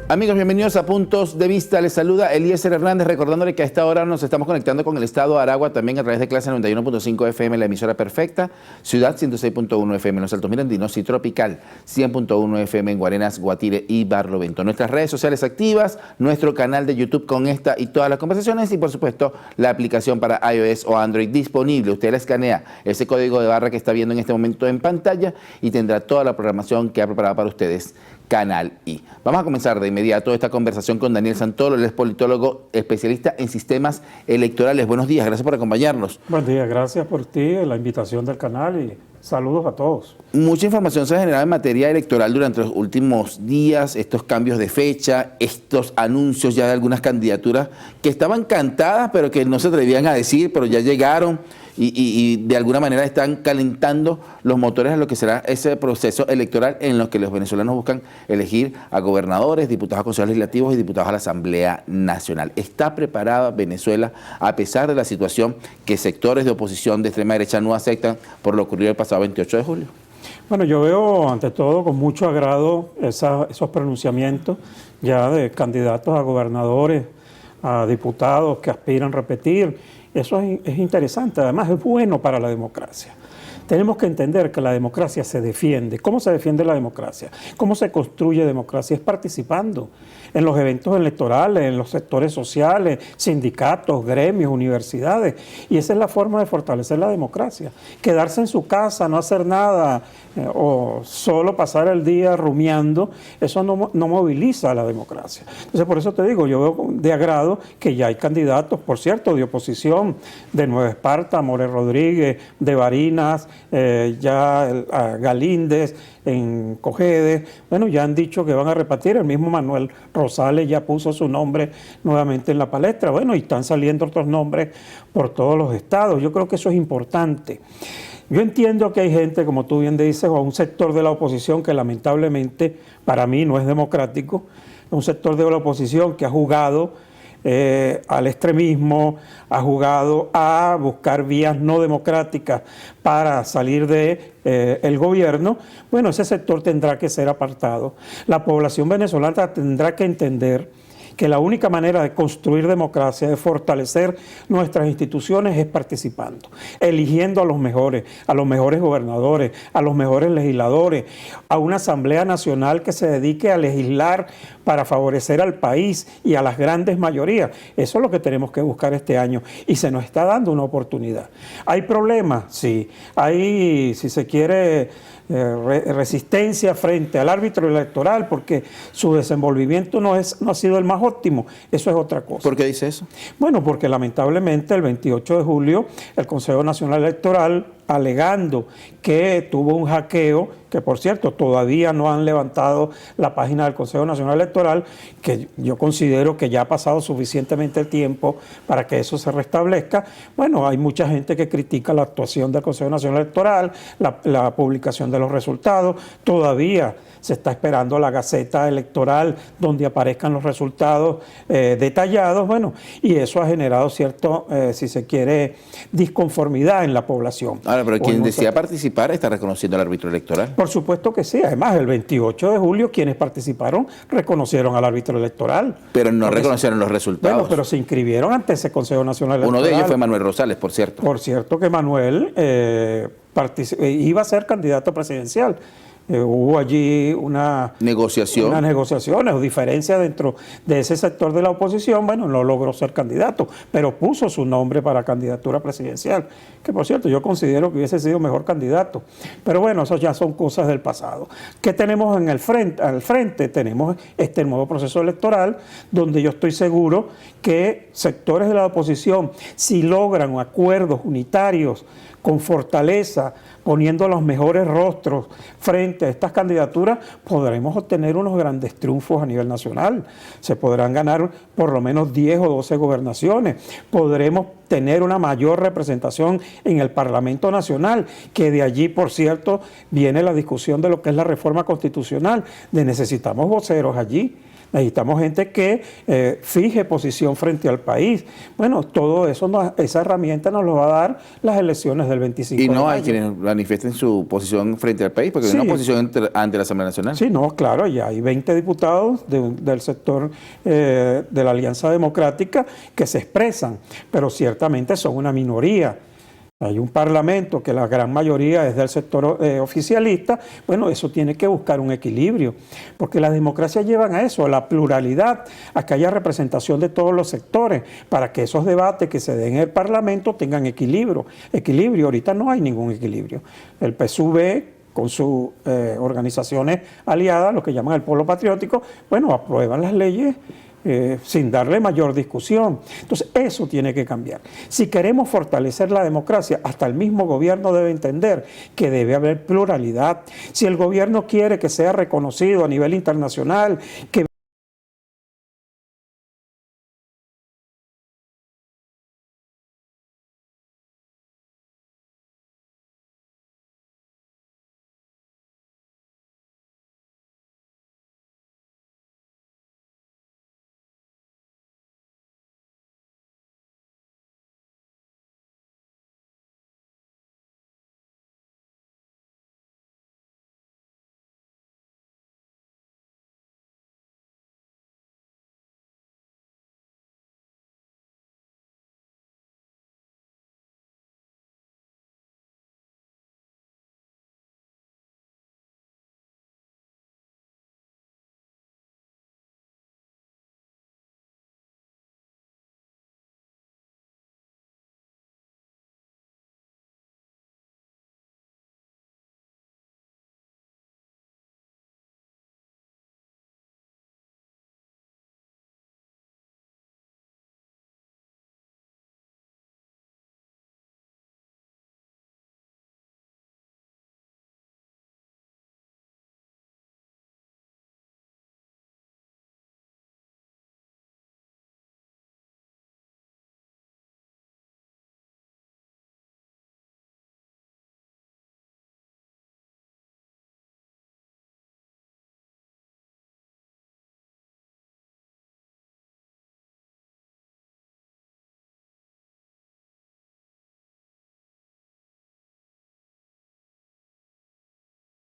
Amigos, bienvenidos a Puntos de Vista. Les saluda Eliezer Hernández, recordándole que a esta hora nos estamos conectando con el estado de Aragua, también a través de Clase 91.5 FM, la emisora perfecta, Ciudad 106.1 FM en los Altos Mirandinos y Tropical 100.1 FM en Guarenas, Guatire y Barlovento. Nuestras redes sociales activas, nuestro canal de YouTube con esta y todas las conversaciones y, por supuesto, la aplicación para iOS o Android disponible. Usted la escanea, ese código de barra que está viendo en este momento en pantalla y tendrá toda la programación que ha preparado para ustedes Canal I. Vamos a comenzar de inmediato esta conversación con Daniel Santoro, él es politólogo especialista en sistemas electorales. Buenos días, gracias por acompañarnos. Buen día, gracias por ti, la invitación del canal y saludos a todos. Mucha información se ha generado en materia electoral durante los últimos días, estos cambios de fecha, estos anuncios ya de algunas candidaturas que estaban cantadas pero que no se atrevían a decir, pero ya llegaron. Y de alguna manera están calentando los motores a lo que será ese proceso electoral en los que los venezolanos buscan elegir a gobernadores, diputados a consejos legislativos y diputados a la Asamblea Nacional. ¿Está preparada Venezuela a pesar de la situación que sectores de oposición de extrema derecha no aceptan por lo ocurrido el pasado 28 de julio? Bueno, yo veo ante todo con mucho agrado esos pronunciamientos ya de candidatos a gobernadores, a diputados que aspiran a repetir. Eso es interesante, además es bueno para la democracia. Tenemos que entender que la democracia se defiende. ¿Cómo se defiende la democracia? ¿Cómo se construye democracia? Es participando en los eventos electorales, en los sectores sociales, sindicatos, gremios, universidades. Y esa es la forma de fortalecer la democracia. Quedarse en su casa, no hacer nada o solo pasar el día rumiando, eso no moviliza a la democracia. Entonces, por eso te digo, yo veo de agrado que ya hay candidatos, por cierto, de oposición, de Nueva Esparta, More Rodríguez, de Barinas, Galíndez, en Cojedes, bueno, ya han dicho que van a repartir, el mismo Manuel Rosales ya puso su nombre nuevamente en la palestra, bueno, y están saliendo otros nombres por todos los estados. Yo creo que eso es importante. Yo entiendo que hay gente, como tú bien dices, o un sector de la oposición que lamentablemente para mí no es democrático, un sector de la oposición que ha jugado al extremismo, ha jugado a buscar vías no democráticas para salir de el gobierno. Bueno, ese sector tendrá que ser apartado. La población venezolana tendrá que entender que la única manera de construir democracia, de fortalecer nuestras instituciones es participando, eligiendo a los mejores gobernadores, a los mejores legisladores, a una Asamblea Nacional que se dedique a legislar para favorecer al país y a las grandes mayorías. Eso es lo que tenemos que buscar este año y se nos está dando una oportunidad. ¿Hay problemas? Sí. Hay, si se quiere, resistencia frente al árbitro electoral porque su desenvolvimiento no ha sido el más óptimo. Eso es otra cosa. ¿Por qué dice eso? Bueno, porque lamentablemente el 28 de julio el Consejo Nacional Electoral, alegando que tuvo un hackeo, que por cierto todavía no han levantado la página del Consejo Nacional Electoral, que yo considero que ya ha pasado suficientemente el tiempo para que eso se restablezca. Bueno, hay mucha gente que critica la actuación del Consejo Nacional Electoral, la publicación de los resultados. Todavía se está esperando la Gaceta Electoral donde aparezcan los resultados detallados, bueno, y eso ha generado cierto, si se quiere, disconformidad en la población. Ahora, pero quien decida participar está reconociendo al árbitro electoral. Por supuesto que sí, además el 28 de julio quienes participaron reconocieron al árbitro electoral. Pero no reconocieron los resultados. Bueno, pero se inscribieron ante ese Consejo Nacional Electoral. Uno de ellos fue Manuel Rosales, por cierto. Por cierto que Manuel iba a ser candidato presidencial. Hubo allí unas negociaciones o diferencias dentro de ese sector de la oposición. Bueno, no logró ser candidato, pero puso su nombre para candidatura presidencial, que por cierto yo considero que hubiese sido mejor candidato. Pero bueno, eso ya son cosas del pasado. ¿Qué tenemos en el frente? Al frente tenemos este nuevo proceso electoral, donde yo estoy seguro que sectores de la oposición, si logran acuerdos unitarios con fortaleza, poniendo los mejores rostros frente a estas candidaturas, podremos obtener unos grandes triunfos a nivel nacional. Se podrán ganar por lo menos 10 o 12 gobernaciones. Podremos tener una mayor representación en el Parlamento Nacional, que de allí, por cierto, viene la discusión de lo que es la reforma constitucional, de necesitamos voceros allí. necesitamos gente que fije posición frente al país. Bueno, todo eso, esa herramienta nos lo va a dar las elecciones del 25 Y de no hay mayo. quienes manifiesten su posición frente al país, porque hay Sí. una posición ante la Asamblea Nacional. Sí, no, claro, ya hay 20 diputados del sector de la Alianza Democrática que se expresan, pero ciertamente son una minoría. Hay un parlamento que la gran mayoría es del sector oficialista. Bueno, eso tiene que buscar un equilibrio, porque las democracias llevan a eso, a la pluralidad, a que haya representación de todos los sectores, para que esos debates que se den en el parlamento tengan equilibrio. Ahorita no hay ningún equilibrio. El PSUV con sus organizaciones aliadas, lo que llaman el Polo Patriótico, bueno, aprueban las leyes sin darle mayor discusión. Entonces, eso tiene que cambiar. Si queremos fortalecer la democracia, hasta el mismo gobierno debe entender que debe haber pluralidad. Si el gobierno quiere que sea reconocido a nivel internacional, que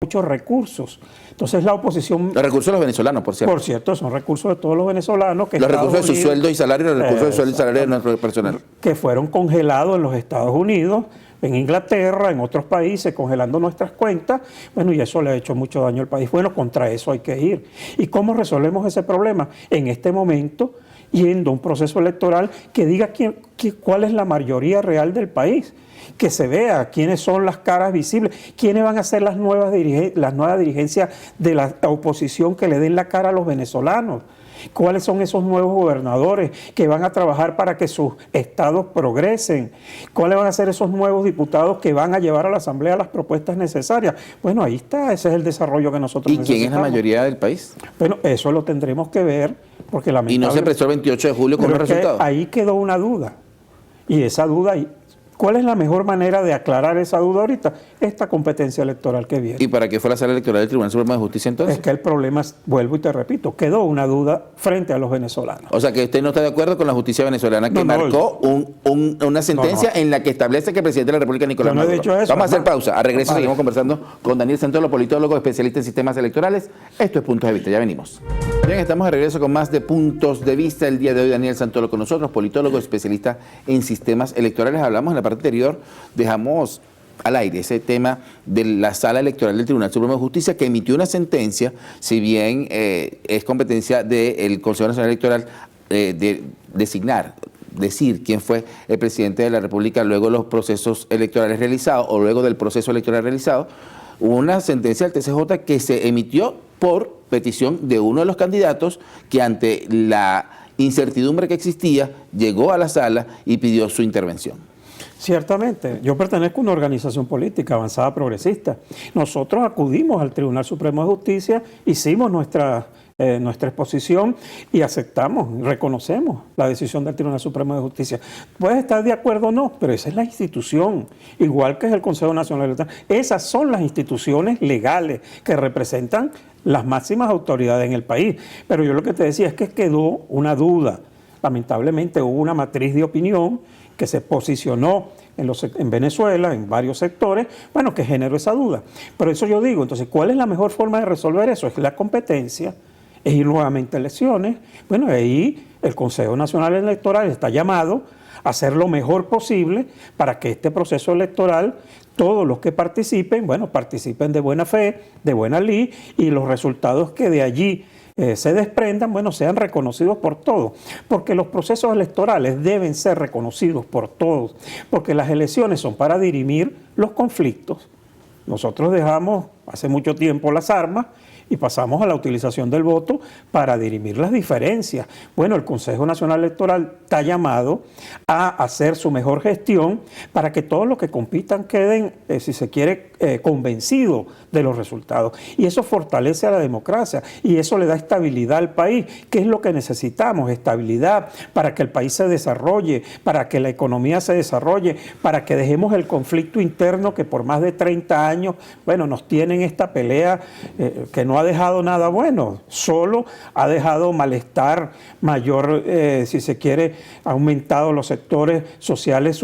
muchos recursos. Entonces la oposición, Los recursos de los venezolanos, por cierto. son recursos de todos los venezolanos que Los recursos de sus Unidos, sueldos y salarios, los recursos de sueldo y salario de nuestro personal. que fueron congelados en los Estados Unidos, en Inglaterra, en otros países, congelando nuestras cuentas. Bueno, y eso le ha hecho mucho daño al país. Bueno, contra eso hay que ir. ¿Y cómo resolvemos ese problema? En este momento, yendo a un proceso electoral que diga cuál es la mayoría real del país, que se vea quiénes son las caras visibles, quiénes van a ser las nuevas dirigencias de la oposición que le den la cara a los venezolanos. ¿Cuáles son esos nuevos gobernadores que van a trabajar para que sus estados progresen? ¿Cuáles van a ser esos nuevos diputados que van a llevar a la Asamblea las propuestas necesarias? Bueno, ahí está, ese es el desarrollo que nosotros ¿Y necesitamos. quién es la mayoría del país? Bueno, eso lo tendremos que ver, porque Y no lamentablemente... se expresó el 28 de julio con Pero los es que resultados. ahí quedó una duda. Y esa duda, ¿cuál es la mejor manera de aclarar esa duda ahorita? Esta competencia electoral que viene. ¿Y para qué fue la sala electoral del Tribunal Supremo de Justicia entonces? Es que el problema, vuelvo y te repito, quedó una duda frente a los venezolanos. O sea, que usted no está de acuerdo con la justicia venezolana que No, no, marcó una sentencia en la que establece que el presidente de la República, Nicolás Yo no he Maduro. dicho eso, Vamos a hacer hermano. pausa. A regreso Vale. seguimos conversando con Daniel Santolo, politólogo, especialista en sistemas electorales. Esto es Puntos de Vista. Ya venimos. Bien, estamos de regreso con más de Puntos de Vista. El día de hoy Daniel Santolo con nosotros, politólogo, especialista en sistemas electorales. Hablamos en la parte anterior, dejamos al aire ese tema de la sala electoral del Tribunal Supremo de Justicia que emitió una sentencia, si bien es competencia del Consejo Nacional Electoral de decir quién fue el presidente de la República luego de los procesos electorales realizados o luego del proceso electoral realizado. Hubo una sentencia del TCJ que se emitió por petición de uno de los candidatos que ante la incertidumbre que existía llegó a la sala y pidió su intervención. Ciertamente, yo pertenezco a una organización política avanzada progresista. Nosotros acudimos al Tribunal Supremo de Justicia, hicimos nuestra nuestra exposición y aceptamos, reconocemos la decisión del Tribunal Supremo de Justicia. Puedes estar de acuerdo o no, pero esa es la institución, igual que es el Consejo Nacional Electoral. Esas son las instituciones legales que representan las máximas autoridades en el país. Pero yo lo que te decía es que quedó una duda. Lamentablemente hubo una matriz de opinión que se posicionó en Venezuela, en varios sectores, bueno, que generó esa duda. Pero eso yo digo, entonces, ¿cuál es la mejor forma de resolver eso? Es la competencia, es ir nuevamente a elecciones. Bueno, ahí el Consejo Nacional Electoral está llamado a hacer lo mejor posible para que este proceso electoral, todos los que participen, bueno, participen de buena fe, de buena lid, y los resultados que de allí se desprendan, bueno, sean reconocidos por todos, porque los procesos electorales deben ser reconocidos por todos, porque las elecciones son para dirimir los conflictos. Nosotros dejamos hace mucho tiempo las armas y pasamos a la utilización del voto para dirimir las diferencias. Bueno, el Consejo Nacional Electoral está llamado a hacer su mejor gestión para que todos los que compitan queden, si se quiere, convencidos de los resultados. Y eso fortalece a la democracia y eso le da estabilidad al país, que es lo que necesitamos, estabilidad para que el país se desarrolle, para que la economía se desarrolle, para que dejemos el conflicto interno que por más de 30 años, bueno, nos tienen esta pelea que no ha dejado nada bueno, solo ha dejado malestar mayor, si se quiere, ha aumentado los sectores sociales,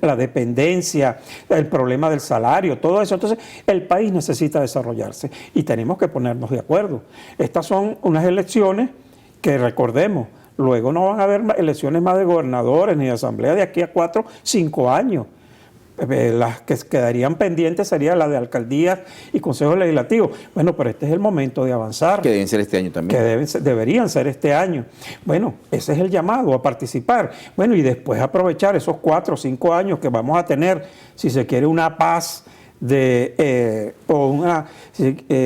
la dependencia, el problema del salario, todo eso. Entonces, el país necesita desarrollarse y tenemos que ponernos de acuerdo. Estas son unas elecciones que, recordemos, luego no van a haber elecciones más de gobernadores ni de asamblea de aquí a 4, 5 años. Las que quedarían pendientes serían las de alcaldías y consejos legislativos. Bueno, pero este es el momento de avanzar. Que deben ser este año también. Que deberían ser este año. Bueno, ese es el llamado a participar. Bueno, y después aprovechar esos 4 o 5 años que vamos a tener, si se quiere, una paz o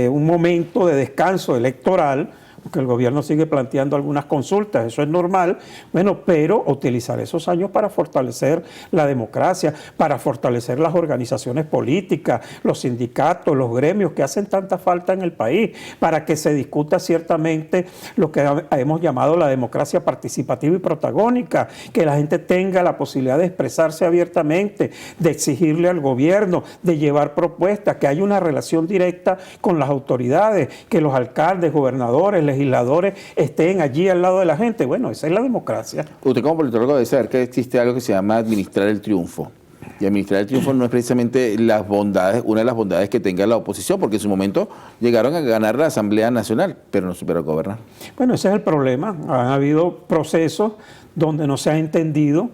un momento de descanso electoral, porque el gobierno sigue planteando algunas consultas, eso es normal, bueno, pero utilizar esos años para fortalecer la democracia, para fortalecer las organizaciones políticas, los sindicatos, los gremios que hacen tanta falta en el país, para que se discuta ciertamente lo que hemos llamado la democracia participativa y protagónica, que la gente tenga la posibilidad de expresarse abiertamente, de exigirle al gobierno, de llevar propuestas, que haya una relación directa con las autoridades, que los alcaldes, gobernadores, legisladores estén allí al lado de la gente. Bueno, esa es la democracia. Usted como politólogo debe saber que existe algo que se llama administrar el triunfo. Y administrar el triunfo no es precisamente las bondades, una de las bondades que tenga la oposición, porque en su momento llegaron a ganar la Asamblea Nacional, pero no supieron gobernar. Bueno, ese es el problema. Han habido procesos donde no se ha entendido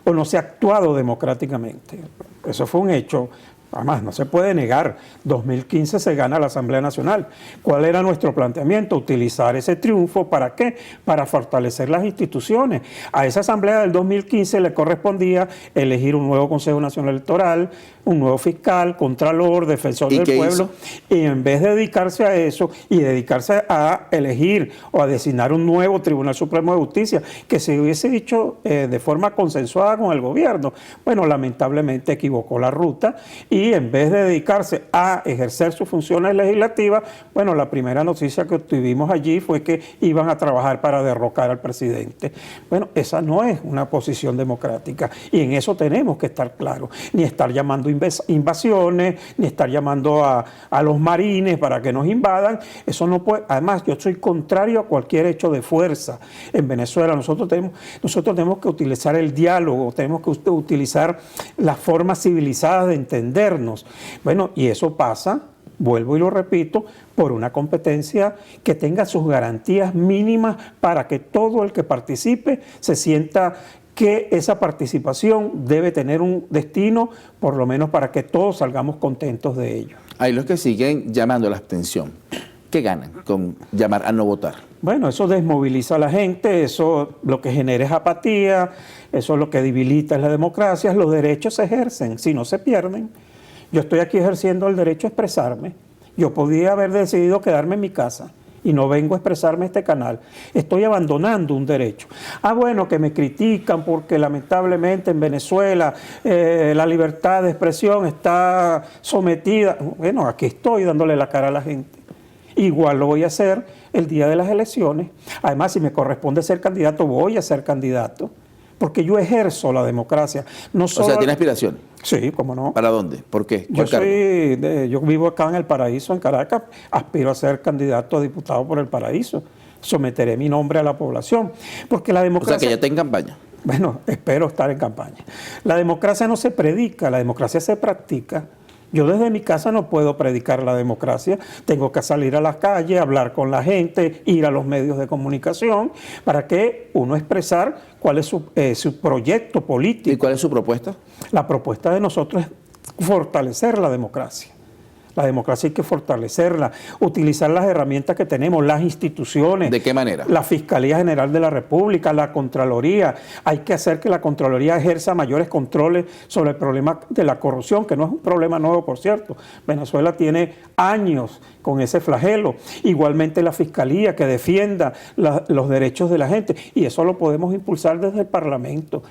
o no se ha actuado democráticamente. Eso fue un hecho. Además, no se puede negar, 2015 se gana la Asamblea Nacional. ¿Cuál era nuestro planteamiento? Utilizar ese triunfo, ¿para qué? Para fortalecer las instituciones. A esa Asamblea del 2015 le correspondía elegir un nuevo Consejo Nacional Electoral, un nuevo fiscal, contralor, defensor del pueblo, y en vez de dedicarse a eso y dedicarse a elegir o a designar un nuevo Tribunal Supremo de Justicia, que se hubiese dicho de forma consensuada con el gobierno, bueno, lamentablemente equivocó la ruta y en vez de dedicarse a ejercer sus funciones legislativas, bueno, la primera noticia que obtuvimos allí fue que iban a trabajar para derrocar al presidente. Bueno, esa no es una posición democrática y en eso tenemos que estar claros, ni estar llamando invasiones, ni estar llamando a los marines para que nos invadan. Eso no puede. Además, yo soy contrario a cualquier hecho de fuerza. En Venezuela nosotros tenemos que utilizar el diálogo, tenemos que utilizar las formas civilizadas de entendernos. Bueno, y eso pasa, vuelvo y lo repito, por una competencia que tenga sus garantías mínimas para que todo el que participe se sienta que esa participación debe tener un destino, por lo menos para que todos salgamos contentos de ello. Hay los que siguen llamando a la abstención. ¿Qué ganan con llamar a no votar? Bueno, eso desmoviliza a la gente, eso lo que genera es apatía, eso lo que debilita es la democracia, los derechos se ejercen, si no se pierden. Yo estoy aquí ejerciendo el derecho a expresarme. Yo podía haber decidido quedarme en mi casa y no vengo a expresarme en este canal. Estoy abandonando un derecho. Bueno, que me critican porque lamentablemente en Venezuela la libertad de expresión está sometida. Bueno, aquí estoy dándole la cara a la gente. Igual lo voy a hacer el día de las elecciones. Además, si me corresponde ser candidato, voy a ser candidato, porque yo ejerzo la democracia. No solo, O sea, ¿tiene aspiraciones? Sí, cómo no. ¿Para dónde? ¿Por qué? Yo, ¿Cuál cargo? yo vivo acá en El Paraíso, en Caracas, aspiro a ser candidato a diputado por El Paraíso. Someteré mi nombre a la población, porque la O democracia... sea, que ya está en campaña. Bueno, espero estar en campaña. La democracia no se predica, la democracia se practica. Yo desde mi casa no puedo predicar la democracia, tengo que salir a las calles, hablar con la gente, ir a los medios de comunicación, para que uno expresar cuál es su proyecto político. ¿Y cuál es su propuesta? La propuesta de nosotros es fortalecer la democracia. La democracia hay que fortalecerla, utilizar las herramientas que tenemos, las instituciones. ¿De qué manera? La Fiscalía General de la República, la Contraloría. Hay que hacer que la Contraloría ejerza mayores controles sobre el problema de la corrupción, que no es un problema nuevo, por cierto. Venezuela tiene años con ese flagelo. Igualmente la Fiscalía, que defienda los derechos de la gente. Y eso lo podemos impulsar desde el Parlamento.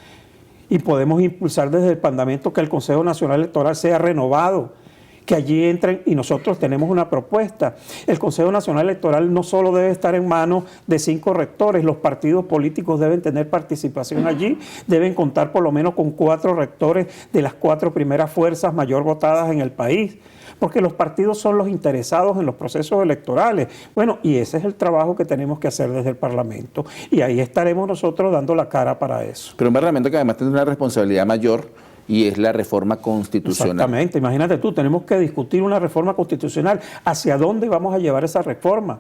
Y podemos impulsar desde el Parlamento que el Consejo Nacional Electoral sea renovado, que allí entren, y nosotros tenemos una propuesta. El Consejo Nacional Electoral no solo debe estar en manos de 5 rectores, los partidos políticos deben tener participación allí, deben contar por lo menos con 4 rectores de las 4 primeras fuerzas mayor votadas en el país, porque los partidos son los interesados en los procesos electorales. Bueno, y ese es el trabajo que tenemos que hacer desde el Parlamento, y ahí estaremos nosotros dando la cara para eso. Pero un parlamento que además tiene una responsabilidad mayor, y es la reforma constitucional. Exactamente, imagínate tú, tenemos que discutir una reforma constitucional. ¿Hacia dónde vamos a llevar esa reforma?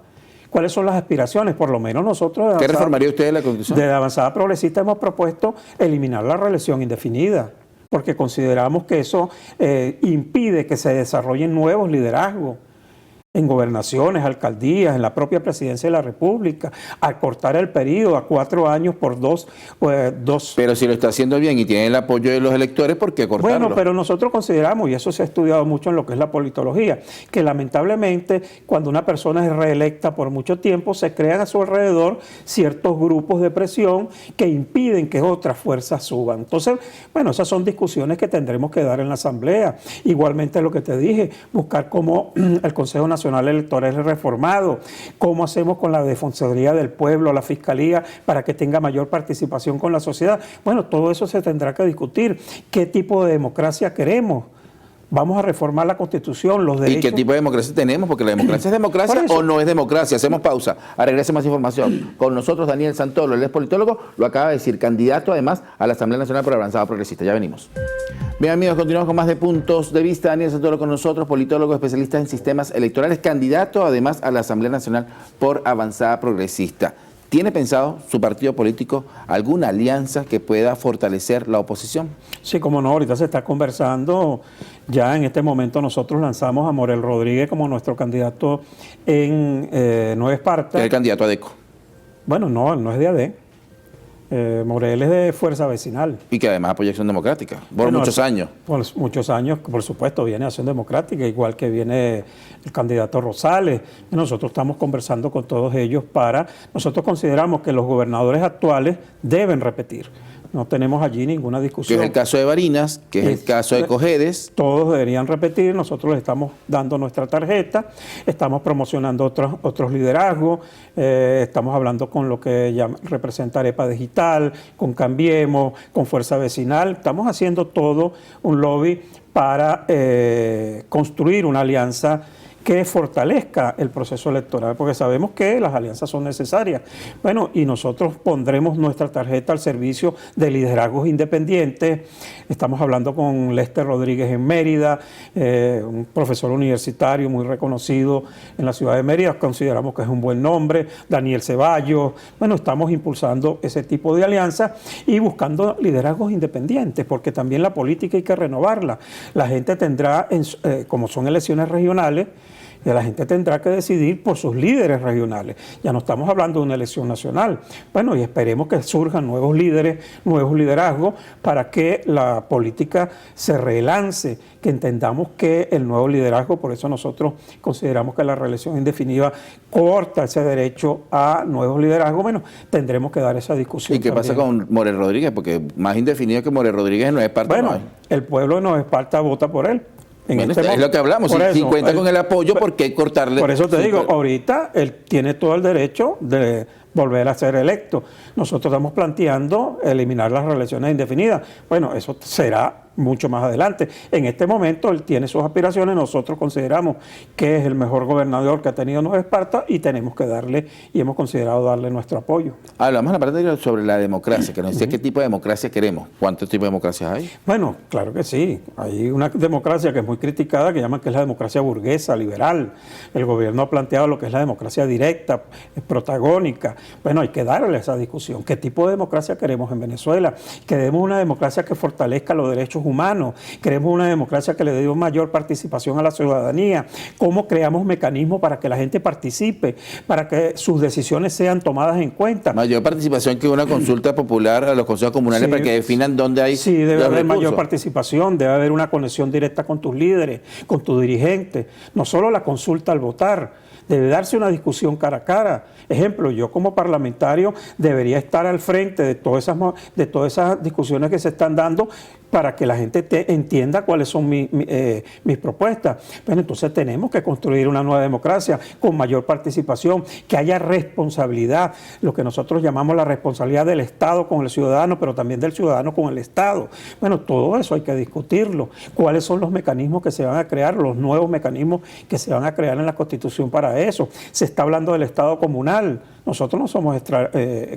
¿Cuáles son las aspiraciones? Por lo menos nosotros... ¿Qué reformaría usted de la Constitución? De Avanzada Progresista hemos propuesto eliminar la reelección indefinida, porque consideramos que eso impide que se desarrollen nuevos liderazgos en gobernaciones, alcaldías, en la propia presidencia de la República, acortar el periodo a 4 años por dos. Pero si lo está haciendo bien y tiene el apoyo de los electores, ¿por qué cortarlo? Bueno, pero nosotros consideramos, y eso se ha estudiado mucho en lo que es la politología, que lamentablemente cuando una persona es reelecta por mucho tiempo, se crean a su alrededor ciertos grupos de presión que impiden que otras fuerzas suban. Entonces, bueno, esas son discusiones que tendremos que dar en la Asamblea. Igualmente lo que te dije, buscar cómo el Consejo Nacional Electoral es reformado, cómo hacemos con la Defensoría del Pueblo, la Fiscalía, para que tenga mayor participación con la sociedad. Bueno, todo eso se tendrá que discutir. ¿Qué tipo de democracia queremos? Vamos a reformar la Constitución, los derechos... ¿Y qué tipo de democracia tenemos? Porque la democracia es democracia o no es democracia. Hacemos pausa. Ahora regrese más información. Con nosotros Daniel Santolo, él es politólogo, lo acaba de decir, candidato además a la Asamblea Nacional por Avanzada Progresista. Ya venimos. Bien amigos, continuamos con más de Puntos de Vista. Daniel Santolo con nosotros, politólogo, especialista en sistemas electorales, candidato además a la Asamblea Nacional por Avanzada Progresista. ¿Tiene pensado su partido político alguna alianza que pueda fortalecer la oposición? Sí, como no, ahorita se está conversando. Ya en este momento nosotros lanzamos a Morel Rodríguez como nuestro candidato en Nueva Esparta. Es el candidato a DECO. Bueno, no, él no es de AD. Morel es de Fuerza Vecinal. Y que además apoya Acción Democrática, por Bueno, muchos años. Por muchos años, por supuesto, viene Acción Democrática, igual que viene el candidato Rosales. Nosotros estamos conversando con todos ellos nosotros consideramos que los gobernadores actuales deben repetir. No tenemos allí ninguna Que discusión. es el caso de Barinas, que es el caso de Cojedes. Todos deberían repetir, nosotros les estamos dando nuestra tarjeta, estamos promocionando otros liderazgos, estamos hablando con lo que representa Arepa Digital, con Cambiemos, con Fuerza Vecinal, estamos haciendo todo un lobby para construir una alianza que fortalezca el proceso electoral, porque sabemos que las alianzas son necesarias. Bueno, y nosotros pondremos nuestra tarjeta al servicio de liderazgos independientes. Estamos hablando con Lester Rodríguez en Mérida, un profesor universitario muy reconocido en la ciudad de Mérida, consideramos que es un buen nombre, Daniel Ceballos. Bueno, estamos impulsando ese tipo de alianzas y buscando liderazgos independientes, porque también la política hay que renovarla. La gente tendrá, como son elecciones regionales, y la gente tendrá que decidir por sus líderes regionales. Ya no estamos hablando de una elección nacional. Bueno, y esperemos que surjan nuevos líderes, nuevos liderazgos, para que la política se relance, que entendamos que el nuevo liderazgo, por eso nosotros consideramos que la reelección indefinida corta ese derecho a nuevos liderazgos. Bueno, tendremos que dar esa discusión. ¿Y qué pasa con Morel Rodríguez? Porque más indefinido que Morel Rodríguez no es parte. Bueno, el pueblo de Nueva Esparta vota por él. Bueno, es lo que hablamos, si cuenta con el apoyo, ¿por qué cortarle? Por eso te digo, ahorita él tiene todo el derecho de volver a ser electo. Nosotros estamos planteando eliminar las reelecciones indefinidas. Bueno, eso será mucho más adelante. En este momento él tiene sus aspiraciones, nosotros consideramos que es el mejor gobernador que ha tenido Nueva Esparta y tenemos que darle, y hemos considerado darle nuestro apoyo. Hablamos en la parte sobre la democracia, que nos decía qué tipo de democracia queremos. ¿Cuántos tipos de democracias hay? Bueno, claro que sí. Hay una democracia que es muy criticada, que llaman que es la democracia burguesa, liberal. El gobierno ha planteado lo que es la democracia directa, protagónica. Bueno, hay que darle esa discusión. ¿Qué tipo de democracia queremos en Venezuela? Queremos una democracia que fortalezca los derechos humanos, queremos una democracia que le dé mayor participación a la ciudadanía, cómo creamos mecanismos para que la gente participe, para que sus decisiones sean tomadas en cuenta. Mayor participación que una consulta popular a los consejos comunales, sí, para que definan dónde hay. Sí, debe haber mayor participación, debe haber una conexión directa con tus líderes, con tus dirigentes, no solo la consulta al votar. Debe darse una discusión cara a cara. Ejemplo, yo como parlamentario debería estar al frente de todas esas discusiones que se están dando para que la gente entienda cuáles son mis propuestas. Pero entonces tenemos que construir una nueva democracia con mayor participación, que haya responsabilidad, lo que nosotros llamamos la responsabilidad del Estado con el ciudadano, pero también del ciudadano con el Estado. Bueno, todo eso hay que discutirlo. ¿Cuáles son los mecanismos que se van a crear, los nuevos mecanismos que se van a crear en la Constitución para eso? Se está hablando del Estado comunal. Nosotros no somos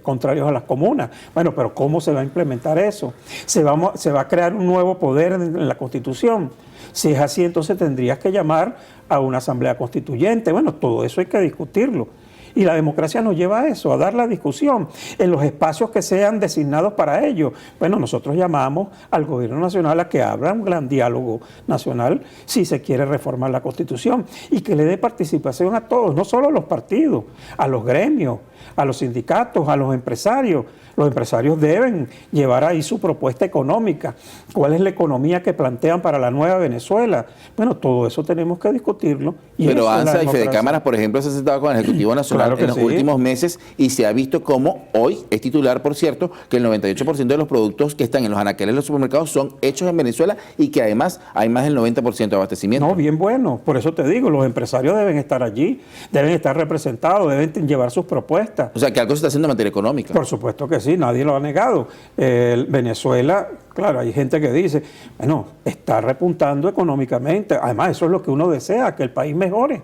contrarios a las comunas. Bueno, pero ¿cómo se va a implementar eso? Se va a crear un nuevo poder en la Constitución. Si es así, entonces tendrías que llamar a una asamblea constituyente. Bueno, todo eso hay que discutirlo. Y la democracia nos lleva a eso, a dar la discusión en los espacios que sean designados para ello. Bueno, nosotros llamamos al gobierno nacional a que abra un gran diálogo nacional si se quiere reformar la Constitución y que le dé participación a todos, no solo a los partidos, a los gremios, a los sindicatos, a los empresarios. Los empresarios deben llevar ahí su propuesta económica. ¿Cuál es la economía que plantean para la nueva Venezuela? Bueno, todo eso tenemos que discutirlo. Pero ANSA y Fedecámaras, por ejemplo, se ha sentado con el Ejecutivo Nacional en los últimos meses y se ha visto cómo hoy es titular, por cierto, que el 98% de los productos que están en los anaqueles de los supermercados son hechos en Venezuela y que además hay más del 90% de abastecimiento. No, bien bueno. Por eso te digo, los empresarios deben estar allí, deben estar representados, deben llevar sus propuestas. O sea, que algo se está haciendo en materia económica. Por supuesto que sí, nadie lo ha negado. Venezuela, claro, hay gente que dice, bueno, está repuntando económicamente. Además, eso es lo que uno desea, que el país mejore.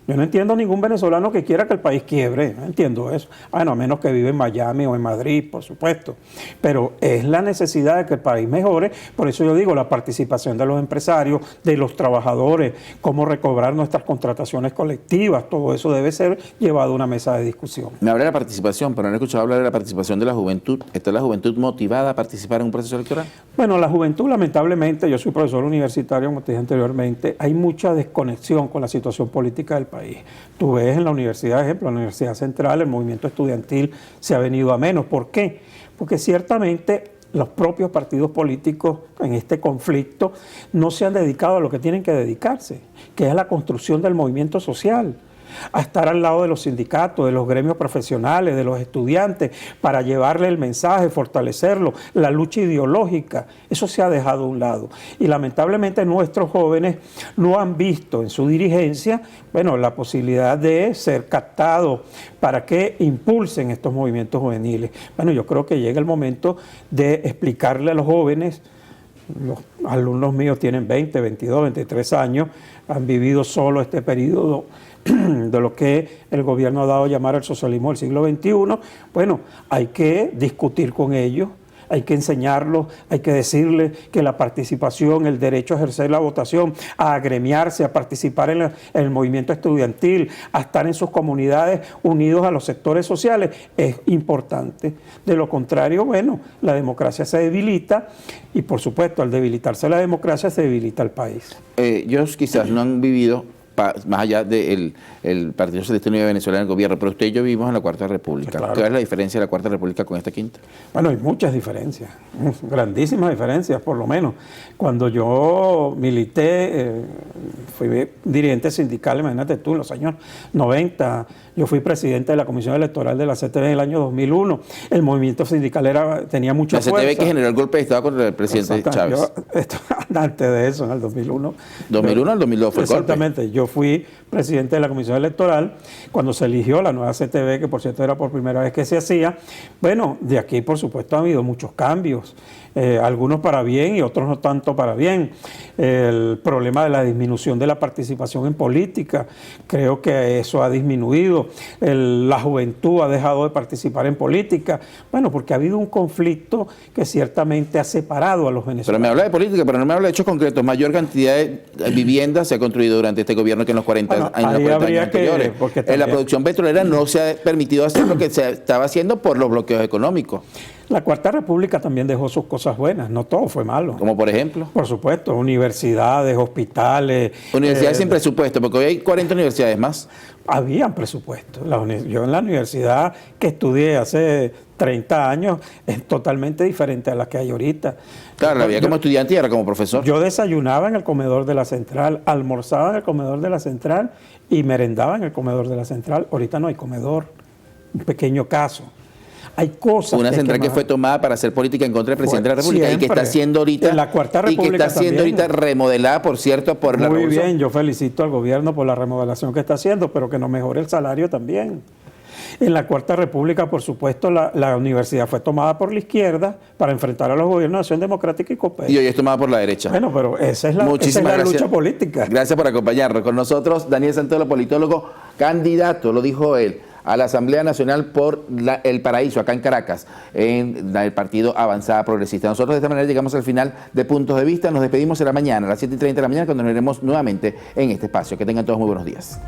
Yo no entiendo a ningún venezolano que quiera que el país quiebre, no entiendo eso. Bueno, a menos que vive en Miami o en Madrid, por supuesto. Pero es la necesidad de que el país mejore, por eso yo digo, la participación de los empresarios, de los trabajadores, cómo recobrar nuestras contrataciones colectivas, todo eso debe ser llevado a una mesa de discusión. Me habla de la participación, pero no he escuchado hablar de la participación de la juventud. ¿Está la juventud motivada a participar en un proceso electoral? Bueno, la juventud, lamentablemente, yo soy profesor universitario, como te dije anteriormente, hay mucha desconexión con la situación política del país. Tú ves en la universidad, ejemplo, en la Universidad Central, el movimiento estudiantil se ha venido a menos. ¿Por qué? Porque ciertamente los propios partidos políticos en este conflicto no se han dedicado a lo que tienen que dedicarse, que es a la construcción del movimiento social, a estar al lado de los sindicatos, de los gremios profesionales, de los estudiantes, para llevarle el mensaje, fortalecerlo, la lucha ideológica. Eso se ha dejado a un lado. Y lamentablemente nuestros jóvenes no han visto en su dirigencia, bueno, la posibilidad de ser captados para que impulsen estos movimientos juveniles. Bueno, yo creo que llega el momento de explicarle a los jóvenes. Los alumnos míos tienen 20, 22, 23 años, han vivido solo este periodo de lo que el gobierno ha dado a llamar el socialismo del siglo XXI. Bueno, hay que discutir con ellos, hay que enseñarlos, hay que decirles que la participación, el derecho a ejercer la votación, a agremiarse, a participar en el movimiento estudiantil, a estar en sus comunidades unidos a los sectores sociales, es importante. De lo contrario, bueno, la democracia se debilita y, por supuesto, al debilitarse la democracia se debilita el país. Ellos quizás no han vivido más allá del el Partido Socialista Unido de Venezuela en el gobierno, pero usted y yo vivimos en la Cuarta República. Claro. ¿Qué es la diferencia de la Cuarta República con esta quinta? Bueno, hay muchas diferencias, grandísimas diferencias, por lo menos. Cuando yo milité, fui dirigente sindical, imagínate tú, en los años 90, yo fui presidente de la Comisión Electoral de la CTV en el año 2001. El movimiento sindical tenía mucha La CTV fuerza. que generó el golpe de Estado contra el presidente Chávez. Antes de eso, en el 2001. 2001 al 2002 fue el golpe. Exactamente. Yo fui presidente de la Comisión Electoral cuando se eligió la nueva CTV, que por cierto era por primera vez que se hacía. Bueno, de aquí por supuesto ha habido muchos cambios, algunos para bien y otros no tanto para bien. El problema de la disminución de la participación en política, creo que eso ha disminuido. La juventud ha dejado de participar en política, bueno, porque ha habido un conflicto que ciertamente ha separado a los venezolanos. Pero me habla de política, pero no me habla de hechos concretos. Mayor cantidad de viviendas se ha construido durante este gobierno que en los 40 años anteriores. En la producción petrolera no se ha permitido hacer lo que se estaba haciendo por los bloqueos económicos. La Cuarta República también dejó sus cosas buenas, no todo fue malo. Como por ejemplo. Por supuesto, universidades, hospitales. Universidades sin presupuesto, porque hoy hay 40 universidades más. Habían presupuesto. Yo en la universidad que estudié hace 30 años es totalmente diferente a la que hay ahorita. Claro, la vida como estudiante y ahora como profesor. Yo desayunaba en el comedor de la central, almorzaba en el comedor de la central y merendaba en el comedor de la central. Ahorita no hay comedor. Un pequeño caso. Hay cosas. Una central que fue tomada para hacer política en contra del presidente de la República siempre. y que está siendo ahorita, En la Cuarta República y que está siendo también. ahorita remodelada, por cierto, por la Muy revolución. bien, yo felicito al gobierno por la remodelación que está haciendo, pero que nos mejore el salario también. En la Cuarta República, por supuesto, la universidad fue tomada por la izquierda para enfrentar a los gobiernos de Acción Democrática y COPEI. Y hoy es tomada por la derecha. Bueno, pero esa es la lucha política. Gracias por acompañarnos. Con nosotros, Daniel Santoro, politólogo, candidato, lo dijo él, a la Asamblea Nacional por El Paraíso, acá en Caracas, en el Partido Avanzada Progresista. Nosotros de esta manera llegamos al final de Puntos de Vista. Nos despedimos será mañana a las 7:30 de la mañana, cuando nos veremos nuevamente en este espacio. Que tengan todos muy buenos días.